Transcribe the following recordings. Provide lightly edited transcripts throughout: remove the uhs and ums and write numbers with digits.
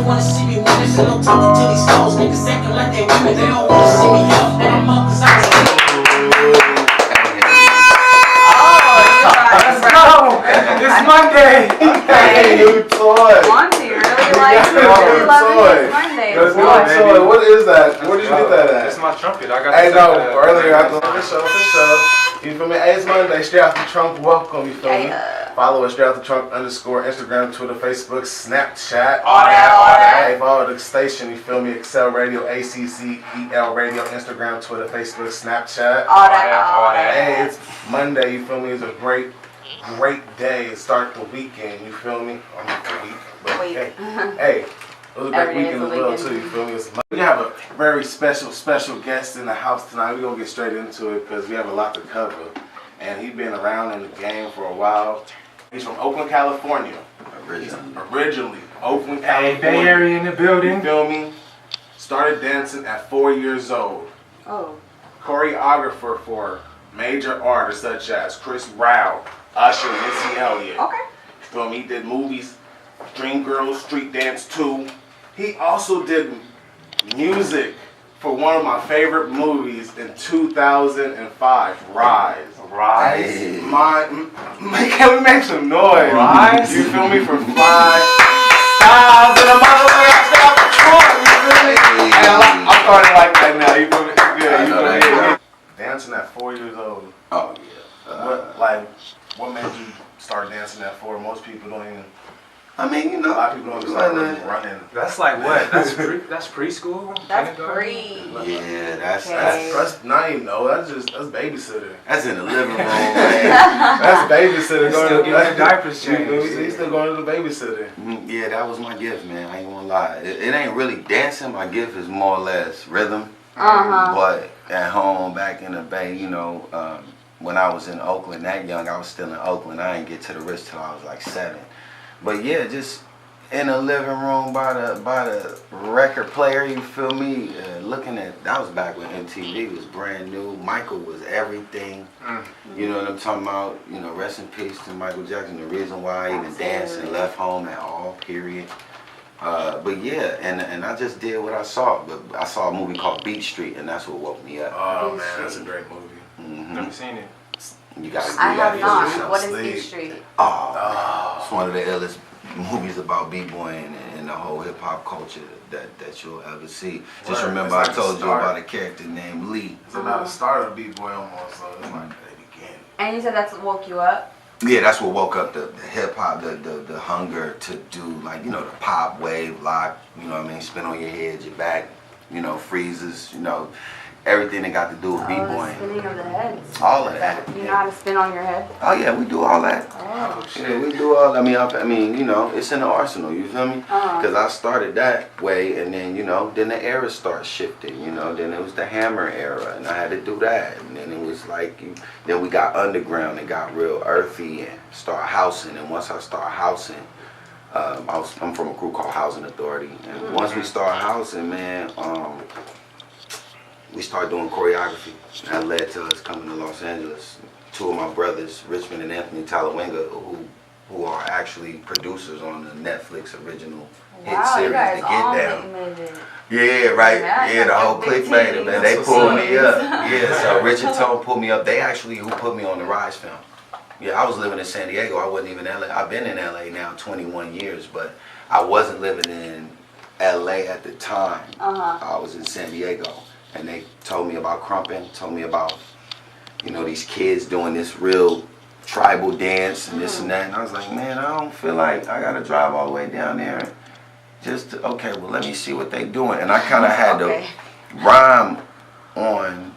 wanna see me winning, so don't talk to these souls. Niggas acting like they women, they don't wanna see me up. And I'm up cause I was It's Monday. Hey, new toy. Monty really likes it. Really loves Monday. Toy. What is that? Where did you get that at? It's my trumpet. I got. Hey, no, earlier I thought for sure. You feel me? Hey, it's Monday. Straight out the trunk. Welcome. You feel me? Follow us straight out the trunk _ Instagram, Twitter, Facebook, Snapchat. All that. Hey, follow the station. You feel me? Excel Radio, ACCEL Radio, Instagram, Twitter, Facebook, Snapchat. All that. Hey, it's Monday. You feel me? It's a great day to start the weekend. You feel me? I'm not the week, but hey, it was a great weekend as well too. You feel me? We have a very special guest in the house tonight. We're gonna get straight into it because we have a lot to cover. And he's been around in the game for a while. He's from Oakland, California. Originally, Oakland, California. Bay Area in the building. You feel me? Started dancing at 4 years old. Oh. Choreographer for major artists such as Chris Brown, Usher, and Missy Elliott. Okay. You feel me? He did movies, Dreamgirls, Street Dance 2. He also did music for one of my favorite movies in 2005, Rise. Rise. Can we make some noise? Rise. You feel me? For 5 stars and a motherfucker out the front. You feel me? And I'm starting like that now. You feel me? Good. You feel me? Dancing at 4 years old. Oh yeah. What made you start dancing at 4? Most people don't even. I mean, you know, A lot of people don't start running. That's like what? That's preschool. That's pre. Yeah, that's Not even that's babysitter. that's in the living room, man. That's babysitter. Still getting diapers changed. He's still going to the babysitter. Yeah, that was my gift, man. I ain't gonna lie. It ain't really dancing. My gift is more or less rhythm. But at home, back in the Bay, you know, when I was in Oakland, that young, I was still in Oakland. I didn't get to the Ritz till I was like 7. But yeah, just in the living room by the record player, you feel me? Looking at, that was back when MTV was brand new. Michael was everything. You know what I'm talking about? You know, rest in peace to Michael Jackson. The reason why I even danced and left home at all, period. But yeah, and I just did what I saw. But I saw a movie called Beat Street, and that's what woke me up. Oh man, that's a great movie. Never seen it. You gotta do I that. have not. What is Beat Street? It's one of the illest movies about b-boying and the whole hip hop culture that you'll ever see. Just remember, I told you about a character named Lee. It's about the start of B-boy almost, so it's like the beginning. And you said that's what woke you up? Yeah, that's what woke up the hip hop, the hunger to do, like, you know, the pop, wave, lock, you know what I mean, spin on your head, your back, you know, freezes, you know, everything that got to do with b-boying. Spinning of the head. All of that. You know how to spin on your head? Oh yeah, we do all that. Oh. Yeah, we do all. I mean, you know, it's in the arsenal. You feel me? Because I started that way, and then, you know, then the era starts shifting. You know, then it was the Hammer era, and I had to do that, and then it was like, then we got underground and got real earthy and start housing. And once I start housing, I'm from a group called Housing Authority, and once we start housing, man, we started doing choreography. That led to us coming to Los Angeles. 2 of my brothers, Richmond and Anthony Talawinga, who are actually producers on the Netflix original hit series, The Get Down. Yeah, right. Yeah, the whole click made it, man. They pulled me up. Yeah, so Rich and Tone pulled me up. They actually who put me on the Rise film. Yeah, I was living in San Diego. I wasn't even in LA. I've been in LA now 21 years, but I wasn't living in LA at the time. I was in San Diego. And they told me about crumping, told me about, you know, these kids doing this real tribal dance and this and that. And I was like, man, I don't feel like I got to drive all the way down there. Okay, well, let me see what they doing. And I kind of had to rhyme on,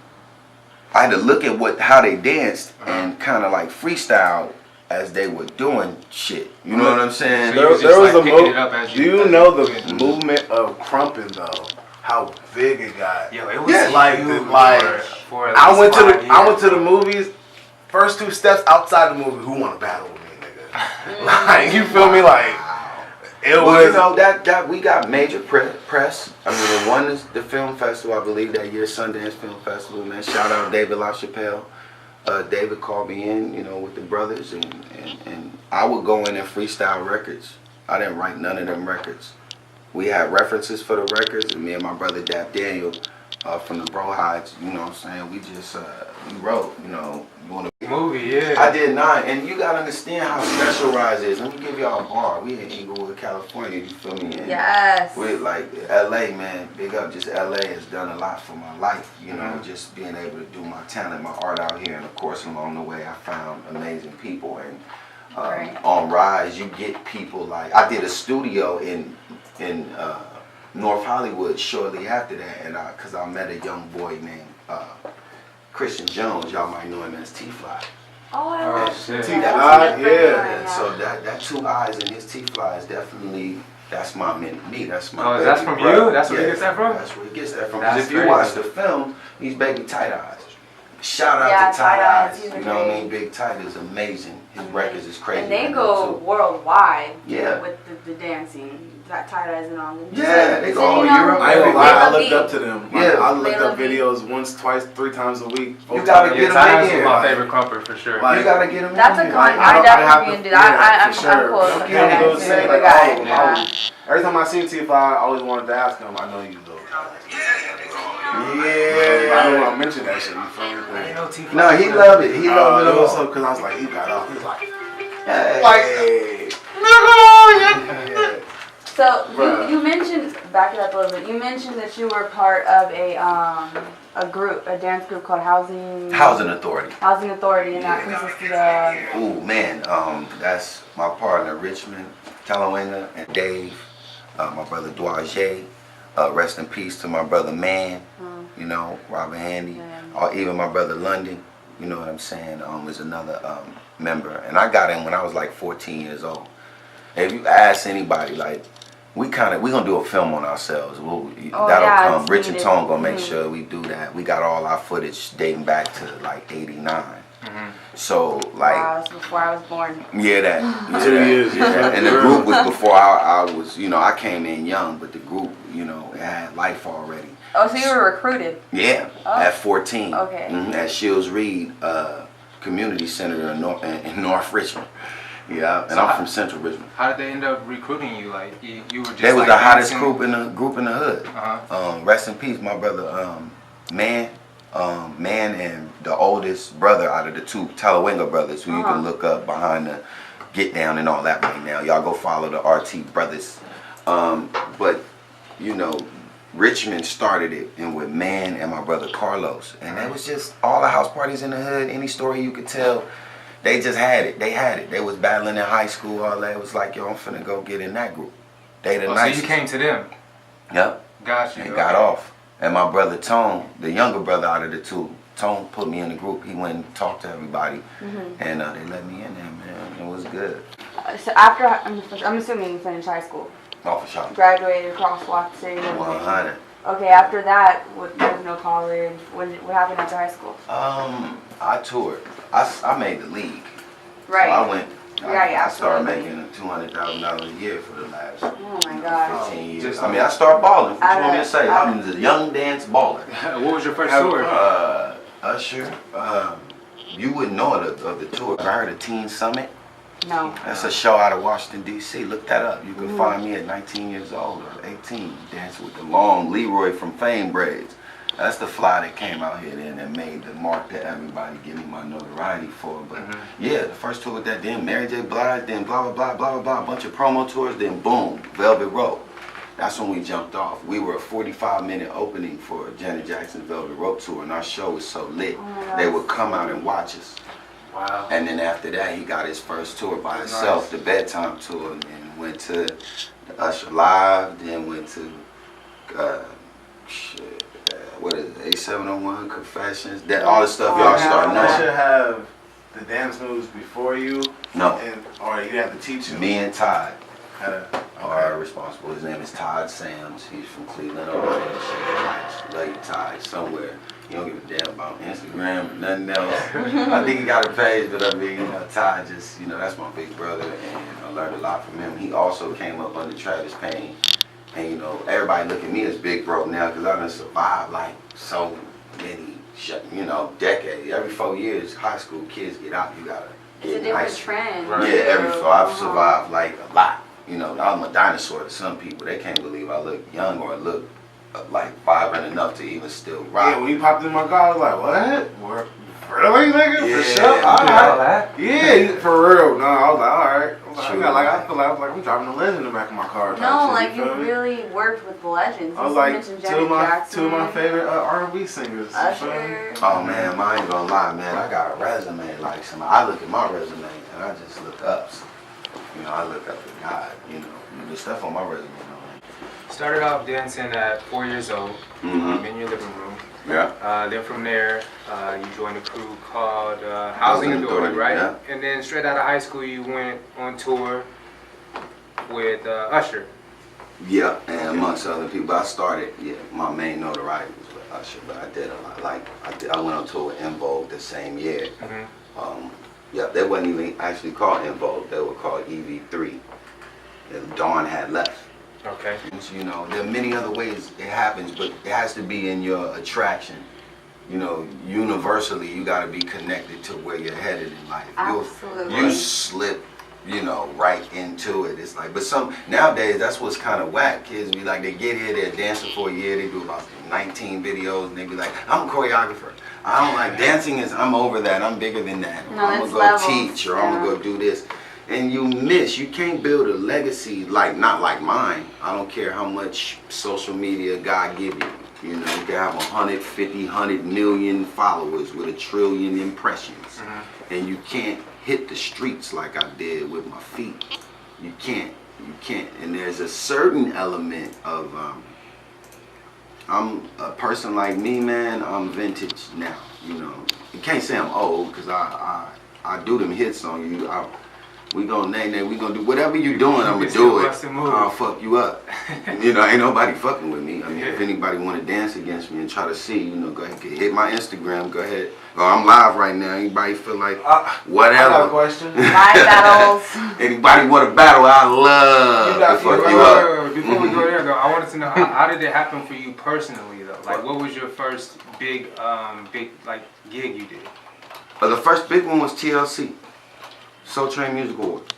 I had to look at how they danced and kind of like freestyle as they were doing shit. You know what I'm saying? So there was a movement. Do you know the movement of crumping though? How big it got. Yo, it was for I went to the movies. First 2 steps outside the movie. Who want to battle with me, nigga? Like, you feel me? Like, it was. You know that we got major press. I mean, one is the film festival. I believe that year, Sundance Film Festival. Man, shout out David LaChapelle. David called me in, you know, with the brothers, and I would go in and freestyle records. I didn't write none of them records. we had references for the records, and me and my brother Dap Daniel from the Bro Hides, you know what I'm saying? We just we wrote, you know, you wanna movie, yeah. I did 9, and you gotta understand how special Rise is. Let me give y'all a bar. We in Inglewood, California, you feel me? And Yes. we're like LA, man, big up. Just LA has done a lot for my life, you know, just being able to do my talent, my art out here. And of course, along the way, I found amazing people. And on Rise, you get people like, I did a studio in North Hollywood shortly after that, and cause I met a young boy named Christian Jones. Y'all might know him as T-Fly. Oh, I love shit. that. Yeah. So that 2 eyes in his T-Fly is definitely, that's my me. That's my. Oh, that's from you? That's where he gets that from? That's where he gets that from. That's Because if you crazy. watch the film, he's Baby Tight Eyes. Shout out Yeah, to Tight Tight Eyes. Eyes, You he's know what I great. mean? Big Tight is amazing. His records is crazy. And they right go now, too. worldwide Yeah. with the dancing. That Tight Eyes and all. Yeah, they go all you know, Europe. I ain't gonna lie, I Layla looked B. up to them. Yeah. I looked up Layla B. videos once, twice, 3 times a week. You gotta Yeah, get Titus him in was my here. favorite crumper for sure. Like- You gotta get him That's in a here. con. Like, I have definitely to- can do that. yeah, I'm for sure. cool. Don't with get him that. to say, He's like, a guy. oh, Yeah. every time I seen T-Fly, I always wanted to ask him, I know you though. I Yeah. don't want to mention that shit, you feel me? I didn't know T-Fly. No, he loved it. He loved it It was all. because I was like, he got off. He was like, Hey. So Bruh. you mentioned, back it up a little bit. You mentioned that you were part of a group, a dance group called Housing Authority. Housing Authority, and that consisted of. Ooh, man, that's my partner, Richmond, Talawanga, and Dave, my brother Duaje. Rest in peace to my brother Man, you know, Robert Handy, or even my brother London, you know what I'm saying, is another member. And I got in when I was like 14 years old. If you ask anybody, like, we gonna do a film on ourselves. That'll come. Rich and Tone gonna make sure we do that. We got all our footage dating back to like '89. So like, Wow, that's before I was born. yeah, that 2 years, yeah. And the group was before I was, you know, I came in young, but the group, you know, it had life already. Oh, so you were recruited? Yeah, Oh. at 14. Okay. At Shields Reed Community Center in North Richmond. Yeah, and So I'm from Central Richmond. How did they end up recruiting you? Like you were just They was like the hottest dancing? group in the hood. Rest in peace, my brother Man and the oldest brother out of the 2 Talawanga brothers, who you can look up behind the Get Down and all that right now. Y'all go follow the RT brothers. But you know, Richmond started it, and with Man and my brother Carlos, and it was just all the house parties in the hood. Any story you could tell. They just had it. They had it. They was battling in high school, all that. It was like, yo, I'm finna go get in that group. They the So nicest. you came to them. Yep. Got you. And got off. And my brother Tone, the younger brother out of the 2, Tone put me in the group. He went and talked to everybody. And they let me in there, man. It was good. So after, I'm assuming you finished high school. Off a shot. Graduated, crosswalked the city. 100. Okay, after that, there was no college. What happened after high school? I toured. I made the league. Right. So I went. Yeah, I started absolutely. making $200,000 a year for the last Oh my God. 15 years. Just- I mean, I started balling. What you want me to say? I- I'm a young dance baller. What was your first tour? Usher. You wouldn't know it of the tour. I heard of Teen Summit. No. That's a show out of Washington, D.C. Look that up. You can find me at 19 years old or 18, dancing with the long Leroy from Fame braids. That's the fly that came out here then and made the mark that everybody give me my notoriety for. But yeah, the first tour with that, then Mary J. Blige, then blah, blah, blah, blah, blah, blah, a bunch of promo tours, then boom, Velvet Rope. That's when we jumped off. We were a 45-minute opening for Janet Jackson's Velvet Rope tour, and our show was so lit, they would come out and watch us. Wow. And then after that, he got his first tour by himself, the bedtime tour, and then went to Usher Live, then went to, what is it, A701, Confessions, that all the stuff y'all start I knowing. should have the dance moves before you. No. Or you have to teach you. Me and Todd Okay. are responsible. His name is Todd Sams. He's from Cleveland, Ohio. Love you, Todd, somewhere. He don't give a damn about Instagram or nothing else. I think he got a page, but I mean, Todd just, that's my big brother, and I learned a lot from him. He also came up under Travis Payne. And everybody look at me as big bro now because I done survived like so many, decades. Every 4 years, high school kids get out, you gotta It's a get different nice. trend. Yeah, so I've survived like a lot. You know, I'm a dinosaur to some people. They can't believe I look young or look like vibrant enough to even still rock. Yeah, when you popped in my car, I was like, what? Really, nigga? Yeah, For sure? All all right. that. Yeah, for real. No, I was like, all right. I was like, True. I feel like I'm driving a legend in the back of my car. type No, shit, like you feel me? really worked with legends. I was You like mentioned two Janet of my Jackson, favorite R&B singers. you feel me? Usher. Oh man, I ain't gonna lie, man. I got a resume like some. I look at my resume and I just look up. You know, I look up to God. You know, the stuff on my resume. Started off dancing at 4 years old in your living room. Yeah. Then from there, you joined a crew called Housing Authority, right? Yeah. And then straight out of high school, you went on tour with Usher. Yeah, and amongst other people, I started. Yeah, my main notoriety was with Usher, but I did a lot. Like I went on tour with En Vogue the same year. Yeah, they wasn't even actually called En Vogue. They were called EV3. And Dawn had left. Okay. You know, there are many other ways it happens, but it has to be in your attraction. You know, universally, you got to be connected to where you're headed in life. Absolutely. You slip, you know, right into it. It's like, but nowadays, that's what's kind of whack. Kids be like, they get here, they're dancing for a year, they do about 19 videos, and they be like, I'm a choreographer. I don't like dancing. I'm over that. I'm bigger than that. Or No, I'm it's gonna go levels. teach, or I'm gonna go do this. And you can't build a legacy not like mine. I don't care how much social media God give you. You know, you can have 150, 100 million followers with 1 trillion impressions. And you can't hit the streets like I did with my feet. You can't. And there's a certain element of, I'm a person like me, man, I'm vintage now. You know, you can't say I'm old because I do them hits on you. We gonna name that. We gonna do whatever you doing. I'm gonna do it. I'll fuck you up. You know, ain't nobody fucking with me. I mean, if anybody want to dance against me and try to see, you know, go ahead, hit my Instagram. Go ahead. Oh, I'm live right now. Anybody feel like whatever? I got a question. Live battles. Anybody want to battle? I love to fuck you up. Before we go there, though, I wanted to know how did it happen for you personally, though? Like, what was your first big like gig you did? The first big one was TLC. Soul Train Music Awards.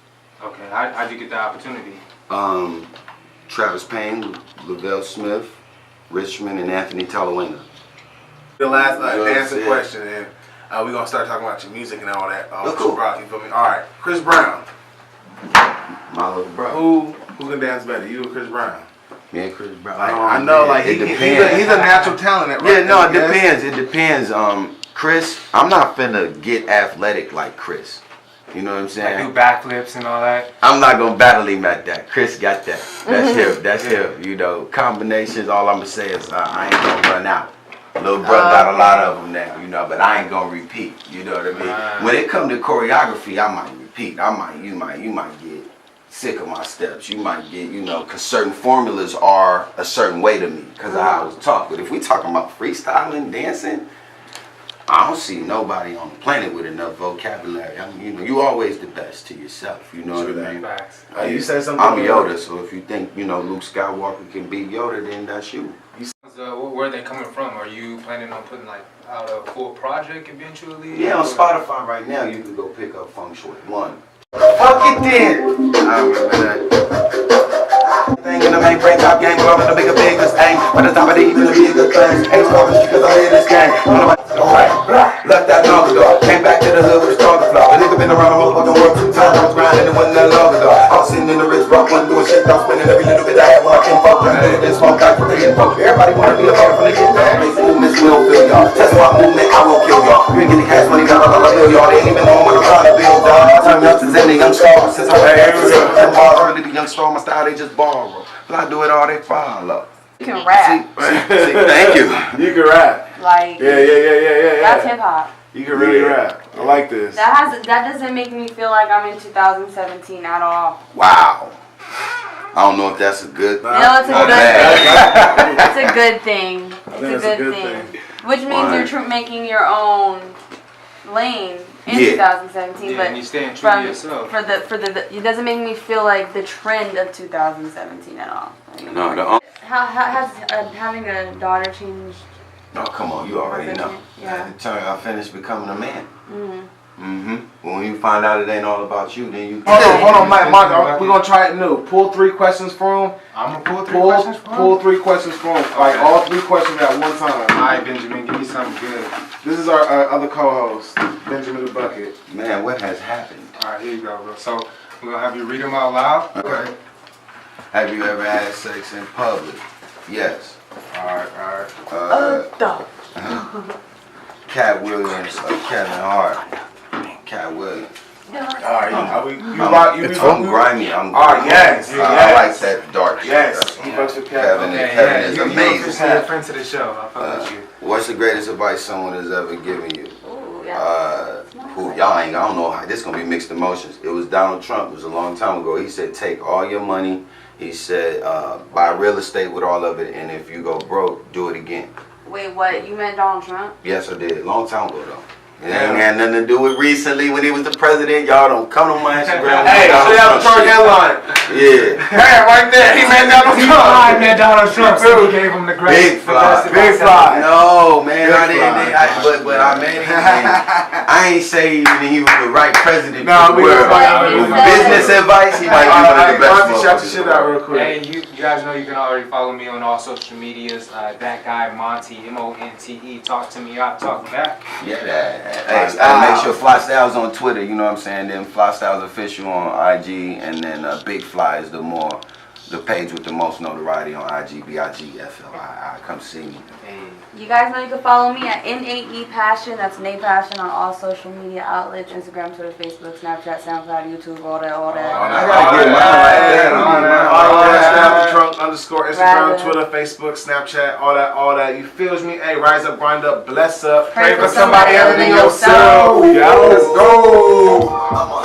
Okay, how'd you get the opportunity? Travis Payne, Lavelle Smith, Richmond, and Anthony Talawanga. The last dancing Yeah. question, and we're gonna start talking about your music and all that. Oh, cool. You feel me? All right, Chris Brown. My little bro. Who can dance better, you or Chris Brown? Me and Chris Brown. Like, I know, like it he's depends. a natural talent. At Yeah, no, it rapping, depends. It depends. Chris, I'm not finna get athletic like Chris. You know what I'm Like saying? do backflips and all that? I'm not gonna battle him at that. Chris got that. That's him. That's him. You know, combinations. All I'm gonna say is I ain't gonna run out. Little brother got a lot of them now. You know, but I ain't gonna repeat. You know what I mean? When it come to choreography, I might repeat. You might get sick of my steps. You might get, you know, because certain formulas are a certain way to me because of how I was taught. But if we talking about freestyling, dancing, I don't see nobody on the planet with enough vocabulary. I mean, you know, you always the best to yourself. You know what I mean? Facts. You said something. I'm Yoda, so if you think, you know, Luke Skywalker can beat Yoda, then that's you. Where are they coming from? Are you planning on putting like out a full project eventually? Yeah, on Spotify right now, you can go pick up Feng Shui 1. Fuck it then! I remember that. Thing in the main brain top game, but I'm in the biggest aim. By the time I didn't even be a good thing. Ain't stopping because I hear this game. Left that long ago. Came back to the hood with a stronger flow. The nigga been around the motherfucking world 2 times. I was grinding, it wasn't that long ago. I was sitting in the rich rock, wasn't doing shit. I was spending every little bit I had when I came fuck. Then smoke out for the hit fuck. Everybody wanna be a part from the get down. Make movements will fill y'all. Test my movement, I will kill y'all. You ain't getting cash money, $1 bill, y'all. They ain't even know what I'm trying to build, dog. I turned up to Zen, the young star. Since I was 10 bars early, the young star, my style, they just borrow. But I do it all, they follow. You can rap. See, thank you. You can rap. Like, Yeah. that's hip hop. You can really rap. I like this. That doesn't make me feel like I'm in 2017 at all. Wow. I don't know if that's a good. No, it's a or good bad. thing. It's a good thing. It's think a good thing. Which means Right. you're making your own lane in Yeah. 2017, Yeah, but and you staying true to yourself. it doesn't make me feel like the trend of 2017 at all. No, How has having a daughter changed? no, come on, you already know. Yeah. At the time I finished becoming a man. When you find out it ain't all about you, then you. Hold on, Mike. We're gonna try it new. Pull 3 questions for him. I'm gonna pull 3 questions for him. Pull 3 questions for him. Like all 3 questions at one time. All right, Benjamin, give me something good. This is our other co-host, Benjamin the Bucket. Man, what has happened? All right, here you go, bro. So we're gonna have you read them out loud. Okay. Have you ever had sex in public? Yes. All right. Cat Williams or Kevin Hart? Cat Williams. Alright, I'm grimy. Alright, yes. I like that dark shit. Yes. That's He what fucks with Kevin. Kevin. Kevin is You amazing. officially a friend to the show. I fuck with you. What's the greatest advice someone has ever given you? Ooh, yeah. I don't know. This is gonna be mixed emotions. It was Donald Trump. It was a long time ago. He said, take all your money. He said, buy real estate with all of it, and if you go broke, do it again. Wait, what? You meant Donald Trump? Yes, I did. Long time ago, though. It ain't had nothing to do with recently when he was the president. Y'all don't come on my Instagram. Hey, straight out the Trump headline. Yeah. Hey, right there. He made Donald Trump. I met Donald Trump, so he gave him the Big fly. Big fly. No, man, Big I didn't. But I met him. I ain't say even he was the right president for the world. With business advice, he might be one of the best. Monty, shout your shit out real quick. Hey, you guys know you can already follow me on all social medias. That guy Monty, Monte. Talk to me, I'll talk back. Yeah, hey, make sure Flii Stylz on Twitter, you know what I'm saying? Then Flii Stylz official on IG, and then Big Fly is the page with the most notoriety on IG, BIGFLII. Come see me. Hey. You guys know you can follow me at N8E Passion. That's Nate Passion on all social media outlets: Instagram, Twitter, Facebook, Snapchat, SoundCloud, YouTube, all that. I gotta get mine like that. Instagram, Twitter, Facebook, Snapchat, all that. You feels me? Hey, rise up, grind up, bless up. Pray for somebody other than yourself. yourself. Yeah, let's go.